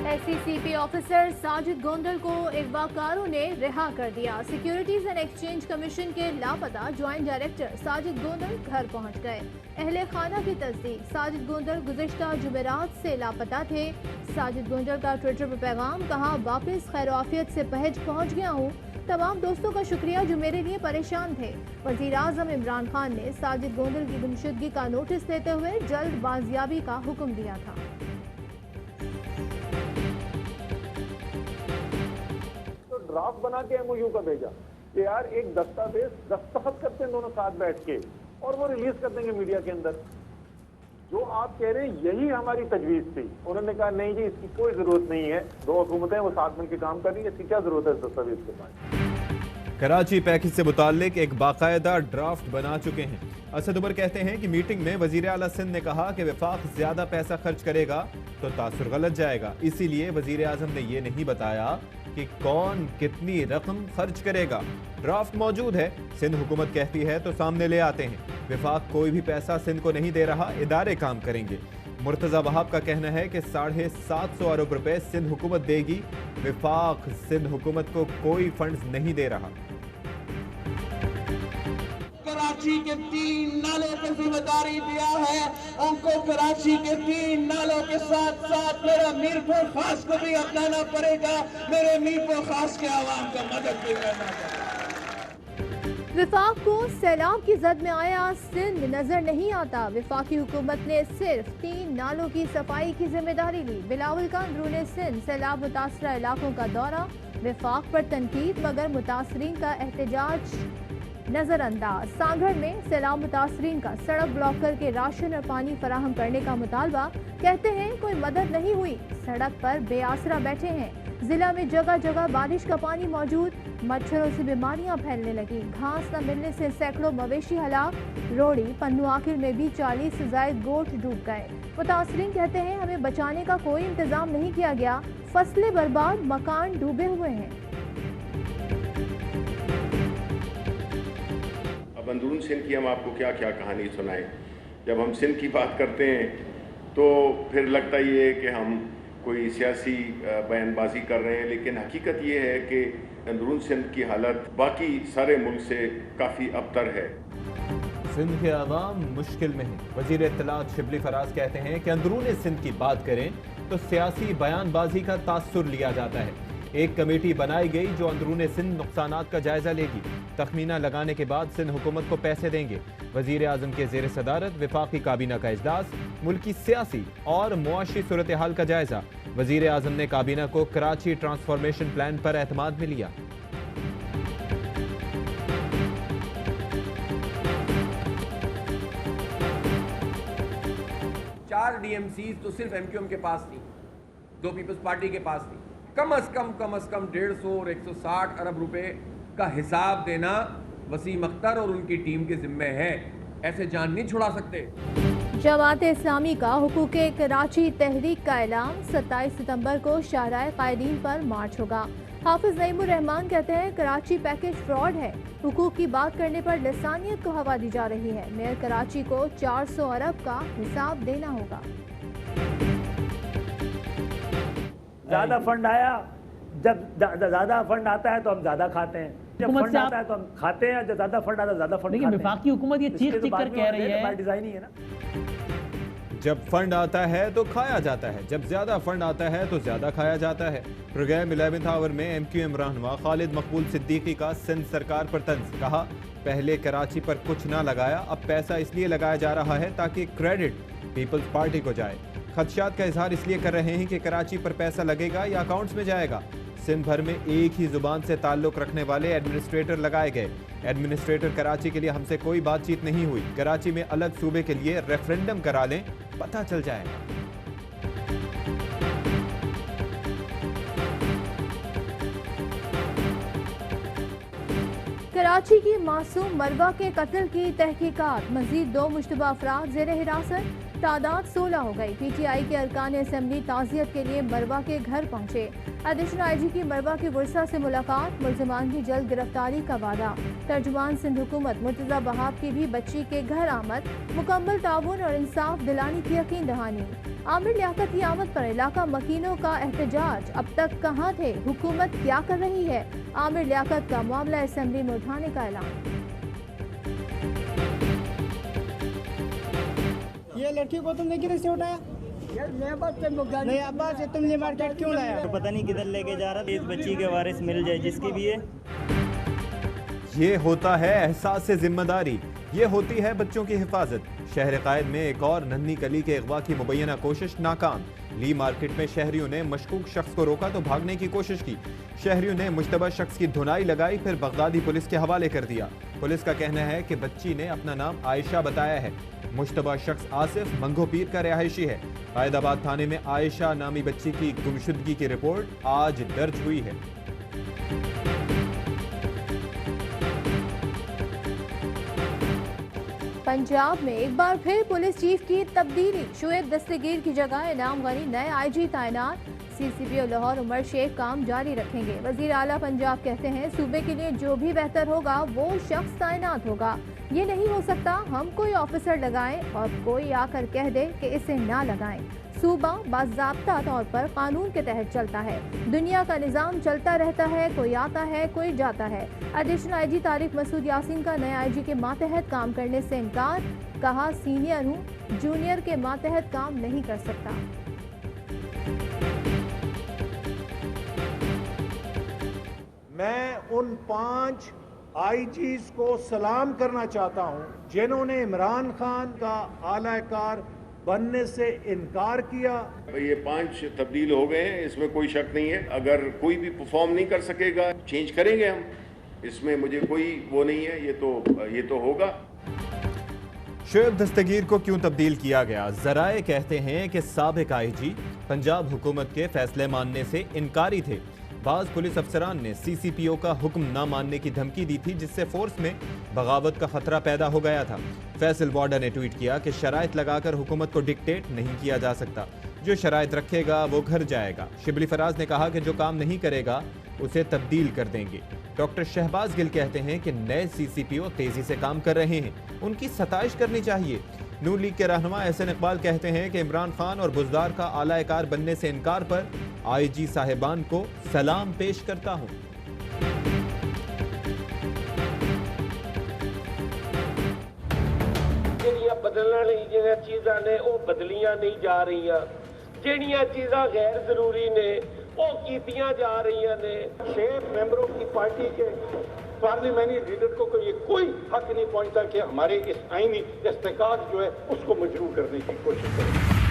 SCCP officer Sajid Gondal को अगवाकारों ने रिहा कर दिया। सिक्योरिटीज एंड एक्सचेंज कमीशन के लापता ज्वाइंट डायरेक्टर साजिद गोंदल घर पहुंच गए। अहले खाना की तस्दीक, साजिद गोंदल गुज़िश्ता जुमेरात से लापता थे। साजिद गोंदल का ट्विटर पर पैगाम, कहा वापस खैर आफियत से पहुंच गया हूँ। तमाम दोस्तों का शुक्रिया जो मेरे लिए परेशान थे। वज़ीर आज़म इमरान खान ने साजिद गोंदल की गुमशुदगी का नोटिस देते हुए जल्द बाजियाबी का हुक्म दिया था। ड्राफ्ट बना के MOU का भेजा कि यार एक दस्तावेज दस्तखत करते हैं दोनों साथ बैठ के और वो रिलीज कर देंगे मीडिया के अंदर। जो आप कह रहे हैं यही हमारी तजवीज थी। उन्होंने कहा नहीं जी इसकी कोई जरूरत नहीं है, दो हुकूमतें वो साथ मिलकर काम कर रही है, इसकी क्या जरूरत है इस दस्तावेज के पास। कराची पैकेज से मुताल्लिक एक बाकायदा ड्राफ्ट बना चुके हैं। असद उमर कहते हैं कि मीटिंग में वजीर आला सिंध ने कहा कि वफाक ज्यादा पैसा खर्च करेगा तो तासुर गलत जाएगा, इसीलिए वजीर आजम ने यह नहीं बताया कि कौन कितनी रकम खर्च करेगा। ड्राफ्ट मौजूद है, सिंध हुकूमत कहती है तो सामने ले आते हैं। वफाक कोई भी पैसा सिंध को नहीं दे रहा, इदारे काम करेंगे। मुर्तजा वहाब का कहना है कि 750 अरब रुपए सिंध हुकूमत देगी, वफाक सिंध हुकूमत को कोई फंड्स नहीं दे रहा। कराची के 3 नालों को जिम्मेदारी दिया है, उनको कराची के 3 नालों के साथ साथ मेरा मीरपुर खास को भी अपनाना पड़ेगा। मेरे मीरपुर खास के आवाम का मदद भी करना पड़ेगा। विफाक को सैलाब की जद में आया सिंध नजर नहीं आता। विफाकी हुकूमत ने सिर्फ 3 नालों की सफाई की जिम्मेदारी ली। बिलावल का अंदरूनी सिंध सैलाब मुतासरा इलाकों का दौरा, विफाक पर तनकीद मगर मुतासरीन का एहतजाज नजरअंदाज। सांगड़ में सैलाब मुतासरीन का सड़क ब्लॉक करके राशन और पानी फराहम करने का मुतालबा, कहते हैं कोई मदद नहीं हुई, सड़क पर बेआसरा बैठे हैं। जिला में जगह जगह बारिश का पानी मौजूद, मच्छरों से बीमारियां फैलने लगी। घास न मिलने से सैकड़ों मवेशी हलाक। रोड़ी पन्नू आखिर में भी 40 से ज्यादा गोट डूब गए। मुतासरीन कहते हैं हमें बचाने का कोई इंतजाम नहीं किया गया, फसलें बर्बाद, मकान डूबे हुए हैं। अब अंदरून सिंध की हम आपको क्या क्या कहानी सुनाएं। जब हम सिंध की बात करते हैं तो फिर लगता ये है कि हम कोई सियासी बयानबाजी कर रहे हैं, लेकिन हकीकत ये है कि अंदरून सिंध की हालत बाकी सारे मुल्क से काफ़ी अबतर है। सिंध के अवाम मुश्किल में है। वजीर इत्तलात शिबली फराज कहते हैं कि अंदरून सिंध की बात करें तो सियासी बयानबाजी का तासुर लिया जाता है। एक कमेटी बनाई गई जो अंदरून सिंध नुकसानात का जायजा लेगी। तखमीना लगाने के बाद सिंध हुकूमत को पैसे देंगे। वजीर आजम के जेर सदारत वफाकी काबीना का इजलास, मुल्की सियासी और मुआशी सूरत हाल का जायजा। वजीर आजम ने काबीना को कराची ट्रांसफॉर्मेशन प्लान पर एतमाद में लिया। चार DMCs तो सिर्फ MQM के पास थी, 2 पीपल्स पार्टी के पास थी। कम अज कम 150 और 160 अरब रुपए का हिसाब देना वसीम अख्तर और उनकी टीम के जिम्मे है। ऐसे जान नहीं छुड़ा सकते। जमात इस्लामी का हुकूके कराची तहरीक का ऐलान, 27 सितंबर को शाहराह कायदीन पर मार्च होगा। हाफिज नईमुर रहमान कहते हैं कराची पैकेज फ्रॉड है, हुकूक की बात करने पर लसानियत को हवा दी जा रही है। मेयर कराची को 400 अरब का हिसाब देना होगा। ज्यादा फंड आया, जब ज्यादा फंड आता है तो हम ज्यादा खाते हैं, जब फंड आता है तो हम खाते हैं, जब ज्यादा फंड आता है ज्यादा फंड खाते हैं। वफाकी हुकूमत ये चीख कर कह रही है, डिजाइन ही है ना। जब फंड आता है तो खाया जाता है, जब ज्यादा फंड आता है तो ज्यादा खाया जाता है। प्रोग्राम 11th आवर में MQM रहनुमा खालिद मकबूल सिद्दीकी का सिंध सरकार पर तंज, कहा पहले कराची पर कुछ ना लगाया, अब पैसा इसलिए लगाया जा रहा है ताकि क्रेडिट पीपल्स पार्टी को जाए। खदशात का इजहार इसलिए कर रहे हैं कि कराची पर पैसा लगेगा या अकाउंट्स में जाएगा। सिंध भर में एक ही जुबान से ताल्लुक रखने वाले एडमिनिस्ट्रेटर लगाए गए। एडमिनिस्ट्रेटर कराची के लिए हमसे कोई बातचीत नहीं हुई। कराची में अलग सूबे के लिए रेफरेंडम करा लें, पता चल जाएगा। कराची की मासूम मरवा के कत्ल की तहकीकात, मजीद 2 मुश्तबा अफराद जेर हिरासत। तादाद 16 हो गई। पीटीआई के अरकान असेंबली ताज़ियत के लिए मरवा के घर पहुंचे। एडिशनल आईजी की मरवा के वर्सा से मुलाकात, मुल्ज़िमान की जल्द गिरफ्तारी का वादा। तर्जुमान सिंध हुकूमत मुर्तज़ा वहाब की भी बच्ची के घर आमद, मुकम्मल ताउन और इंसाफ दिलाने की यकीन दहानी। आमिर लियाकत की आमद पर इलाका मकीनों का एहतजाज, अब तक कहाँ थे, हुकूमत क्या कर रही है। आमिर लियाकत का मामला असेंबली में उठाने का ऐलान। ये लड़की को तुमने किधर से उठाया? नहीं अब्बा से तुमने मार्केट क्यों लाया? तो पता नहीं किधर लेके जा रहा था। इस बच्ची के वारिस मिल जाए जिसकी भी है। ये होता है एहसास जिम्मेदारी, ये होती है बच्चों की हिफाजत। शहर कायद में एक और नन्ही कली के अगवा की मुबैना कोशिश नाकाम। ली मार्केट में शहरियों ने मशकूक शख्स को रोका तो भागने की कोशिश की। शहरियों ने मुश्तबा शख्स की धुनाई लगाई, फिर बगदादी पुलिस के हवाले कर दिया। पुलिस का कहना है कि बच्ची ने अपना नाम आयशा बताया है। मुश्तबा शख्स आसिफ मंगोपीर का रिहायशी है। फैदाबाद थाने में आयशा नामी बच्ची की गुमशुदगी की रिपोर्ट आज दर्ज हुई है। पंजाब में एक बार फिर पुलिस चीफ की तब्दीली, शुएब दस्तगीर की जगह इनाम गनी नए आईजी तैनात। सीसीपीओ लाहौर उमर शेख काम जारी रखेंगे। वजीर आला पंजाब कहते हैं सूबे के लिए जो भी बेहतर होगा वो शख्स तैनात होगा। ये नहीं हो सकता हम कोई ऑफिसर लगाएं और कोई आकर कह दे कि इसे ना लगाएं। सूबा बाज़ाब्ता तौर पर कानून के तहत चलता है। दुनिया का निज़ाम चलता रहता है, कोई आता है कोई जाता है। एडिशनल आईजी तारिक मसूद यासीन का नए आईजी के मातहत काम करने से इनकार, कहा सीनियर हूँ, जूनियर के मातहत काम नहीं कर सकता। मैं उन 5 आईजीज को सलाम करना चाहता हूं जिन्होंने इमरान खान का आलाकार बनने से इनकार किया। ये 5 तब्दील हो गए हैं, इसमें कोई शक नहीं है। अगर कोई भी परफॉर्म नहीं कर सकेगा चेंज करेंगे हम, इसमें मुझे कोई वो नहीं है। ये तो होगा। शुएब दस्तगीर को क्यों तब्दील किया गया? जराए कहते हैं कि साबिक आईजी पंजाब हुकूमत के फैसले मानने से इनकारी थे। बाज़ पुलिस अफसरान ने सीसीपीओ का हुक्म न मानने की धमकी दी थी, जिससे फोर्स में बगावत का खतरा पैदा हो गया था। फैसल वार्डर ने ट्वीट किया कि शराइत लगाकर हुकूमत को डिक्टेट नहीं किया जा सकता, जो शराइत रखेगा वो घर जाएगा। शिबली फराज ने कहा कि जो काम नहीं करेगा उसे तब्दील कर देंगे। डॉक्टर शहबाज गिल कहते हैं कि नए सीसीपीओ तेजी से काम कर रहे हैं, उनकी सताइश करनी चाहिए। नून लीग के रहनुमा एहसन इकबाल कहते हैं कि इमरान खान और बुज़दार का आलाकार बनने से इनकार पर आईजी साहिबान को सलाम पेश करता हूं। बदलने वाली चीज़ां ने वो बदलियां नहीं जा रही, ਜਿਹੜੀਆਂ चीज़ां गैर जरूरी ने वो कीतियां जा रही ने। 6 मेंबरों की पार्टी के पार्लियामेंट्री लीडर को कोई हक नहीं पहुंचता कि हमारे इस आईनी इस्तेकाक जो है उसको मजरूह करने की कोशिश करें।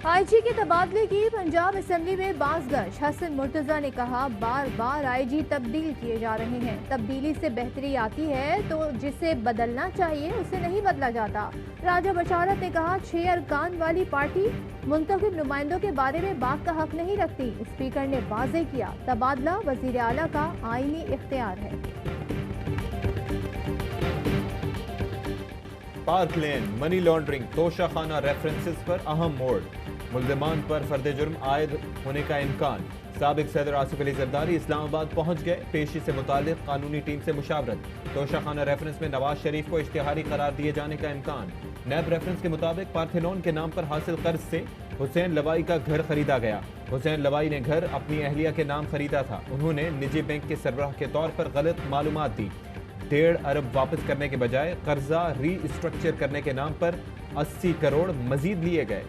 आईजी के तबादले की पंजाब असेंबली में बाज़गश, हसन मुर्तज़ा ने कहा बार बार आईजी तब्दील किए जा रहे हैं। तब्दीली से बेहतरी आती है तो जिसे बदलना चाहिए उसे नहीं बदला जाता। राजा बशारत ने कहा 6 अरकान वाली पार्टी मुंतखब नुमाइंदों के बारे में बात का हक नहीं रखती। स्पीकर ने वाज़े किया तबादला वज़ीर आला का आईनी इख्तियार है। पार्क लेन मनी लॉन्ड्रिंग तोशाखाना रेफरेंसेस पर अहम मोड़, मुल्ज़िमान पर फर्द जुर्म आयद होने का इम्कान। साबिक सदर आसिफ अली जरदारी इस्लामाबाद पहुंच गए, पेशी से मुतालिक कानूनी टीम से मुशावरत। तोशाखाना रेफरेंस में नवाज शरीफ को इश्तिहारी करार दिए जाने का इम्कान। नैब रेफरेंस के मुताबिक पार्थेनोन के नाम पर हासिल कर्ज से हुसैन लवाई का घर खरीदा गया। हुसैन लवाई ने घर अपनी अहलिया के नाम खरीदा था। उन्होंने निजी बैंक के सरबराह के तौर पर गलत मालूमात दी। 1.5 अरब वापस करने के बजाय कर्जा रीस्ट्रक्चर करने के नाम पर 80 करोड़ मजीद लिए गए।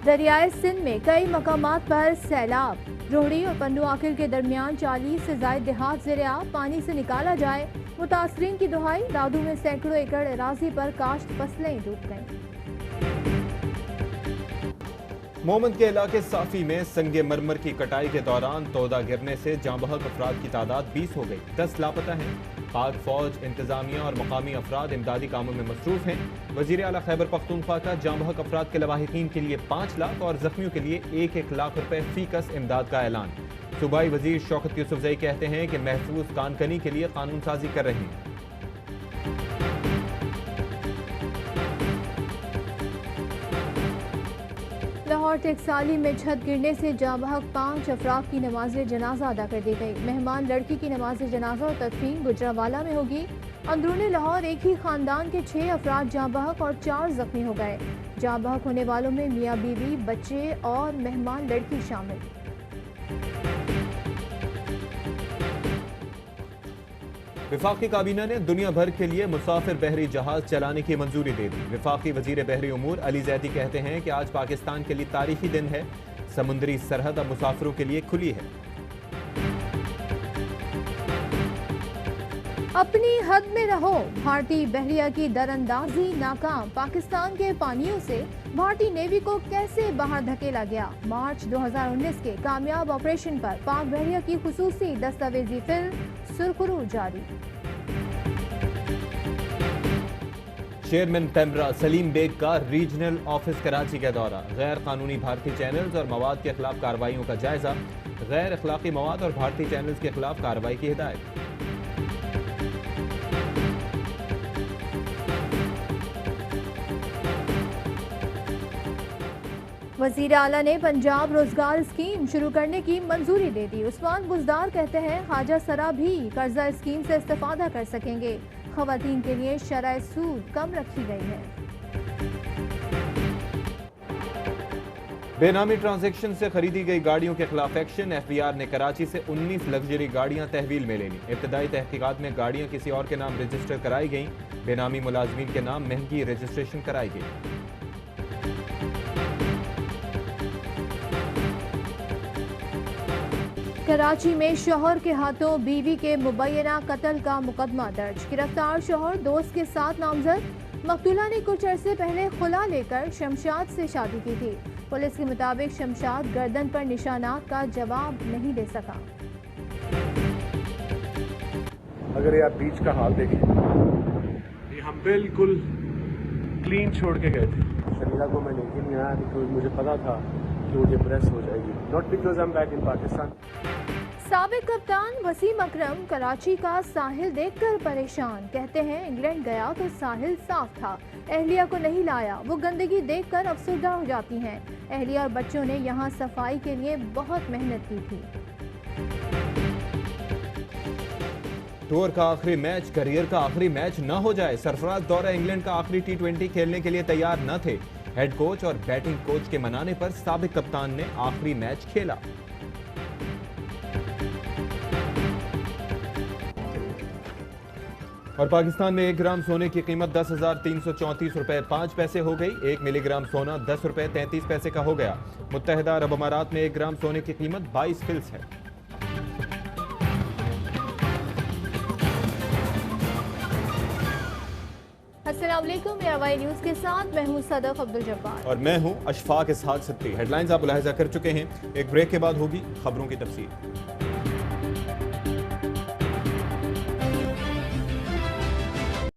दरियाए सिंध में कई मकामात पर सैलाब। रोहड़ी और पंडू आखिर के दरमियान 40 से ज्यादा देहात ज़ेर-ए-आब, पानी से निकाला जाए। मुतासरीन की दुहाई। दादू में सैकड़ों एकड़ अराजी पर काश्त फसलें डूब गईं। मोहम्मद के इलाके साफी में संगे मरमर की कटाई के दौरान तोदा गिरने से जांबहक अफराद की तादाद 20 हो गई। 10 लापता हैं। पाक फौज, इंतजामिया और मकामी अफराद इमदादी कामों में मसरूफ हैं। वजीर आला खैबर पख्तूनख्वा का जांबहक अफराद के लवाहिकीन के लिए 5 लाख और जख्मियों के लिए 1-1 लाख रुपए फीकस इमदाद का ऐलान। सूबाई वजीर शौकत यूसुफजई कहते हैं कि महफूज कानकनी के लिए कानून साजी कर रहे हैं। लाहौर टेक्साली में छत गिरने से जांबहक 5 अफराद की नमाज जनाजा अदा कर दी गई। मेहमान लड़की की नमाज जनाजा और तदफीन गुजरावाला में होगी। अंदरूनी लाहौर एक ही खानदान के 6 अफराद जांबहक और 4 जख्मी हो गए। जांबहक होने वालों में मियाँ बीवी, बच्चे और मेहमान लड़की शामिल। विफाकी काबीना ने दुनिया भर के लिए मुसाफिर बहरी जहाज चलाने की मंजूरी दे दी। विफाकी वजीर बहरी उमूर अली जैदी कहते हैं कि आज पाकिस्तान के लिए तारीखी दिन है। समुद्री सरहद अब मुसाफिरों के लिए खुली है। अपनी हद में रहो, भारतीय बहरिया की दरअंदाजी नाकाम। पाकिस्तान के पानियों से भारतीय नेवी को कैसे बाहर धकेला गया। मार्च 2019 के कामयाब ऑपरेशन पर पाक बहरिया की खुसूसी दस्तावेजी फिल्म सुरखरू जारी। चेयरमैन पेमरा सलीम बेग का रीजनल ऑफिस कराची का दौरा। गैर कानूनी भारतीय चैनल्स और मवाद के खिलाफ कार्रवाइयों का जायजा। गैर अखलाकी मवाद और भारतीय चैनल्स के खिलाफ कार्रवाई की हिदायत। वजीर आला ने पंजाब रोजगार स्कीम शुरू करने की मंजूरी दे दी। उस्मान बुजदार कहते हैं ख्वाजा सरा भी कर्जा स्कीम से इस्तेफादा कर सकेंगे। खवातीन के लिए शरह सूद कम रखी गई है। बेनामी ट्रांजैक्शन से खरीदी गई गाड़ियों के खिलाफ एक्शन। एफबीआर ने कराची से 19 लग्जरी गाड़ियां तहवील में ले ली। इब्तदाई तहकीकात में गाड़ियां किसी और के नाम रजिस्टर कराई गई। बेनामी मुलाजमीन के नाम महंगी रजिस्ट्रेशन कराई गई। कराची में शौहर के हाथों बीवी के मुबैना कत्ल का मुकदमा दर्ज। गिरफ्तार शौहर दोस्त के साथ नामजद। मकतूला ने कुछ अरसे पहले खुला लेकर शमशाद से शादी की थी। पुलिस के मुताबिक शमशाद गर्दन पर निशानात का जवाब नहीं दे सका। अगर ये आप बीच का हाल देखें, ये हम बिल्कुल क्लीन छोड़ के गए थे। शमीला को मैं लेके नहीं आया बिकॉज मुझे पता था कि वो डिप्रेस हो जाएगी, not because I am back in Pakistan. साबिक कप्तान वसीम अकरम कराची का साहिल देखकर परेशान। कहते हैं इंग्लैंड गया तो साहिल साफ था, अहलिया को नहीं लाया। वो गंदगी देखकर अफसरदा हो जाती हैं। अहलिया और बच्चों ने यहाँ सफाई के लिए बहुत मेहनत की थी। टूर का आखिरी मैच करियर का आखिरी मैच न हो जाए। सरफराज दौरा इंग्लैंड का आखिरी T20 खेलने के लिए तैयार न थे। हेड कोच और बैटिंग कोच के मनाने पर साबिक कप्तान ने आखिरी मैच खेला। और पाकिस्तान में 1 ग्राम सोने की कीमत 10,334 रुपए 5 पैसे हो गई। 1 मिलीग्राम सोना 10 रुपए 33 पैसे का हो गया। मुत्तहिदा अरब अमारात में 1 ग्राम सोने की कीमत 22 फिल्स है। अस्सलाम वालेकुम, मेरा न्यूज़ के साथ मैं हूं सदफ अब्दुल जब्बार और मैं हूं अशफाक इसहाक सिद्दीकी। हेडलाइंस आप मुलाहिजा कर चुके हैं। एक ब्रेक के बाद होगी खबरों की तफसील।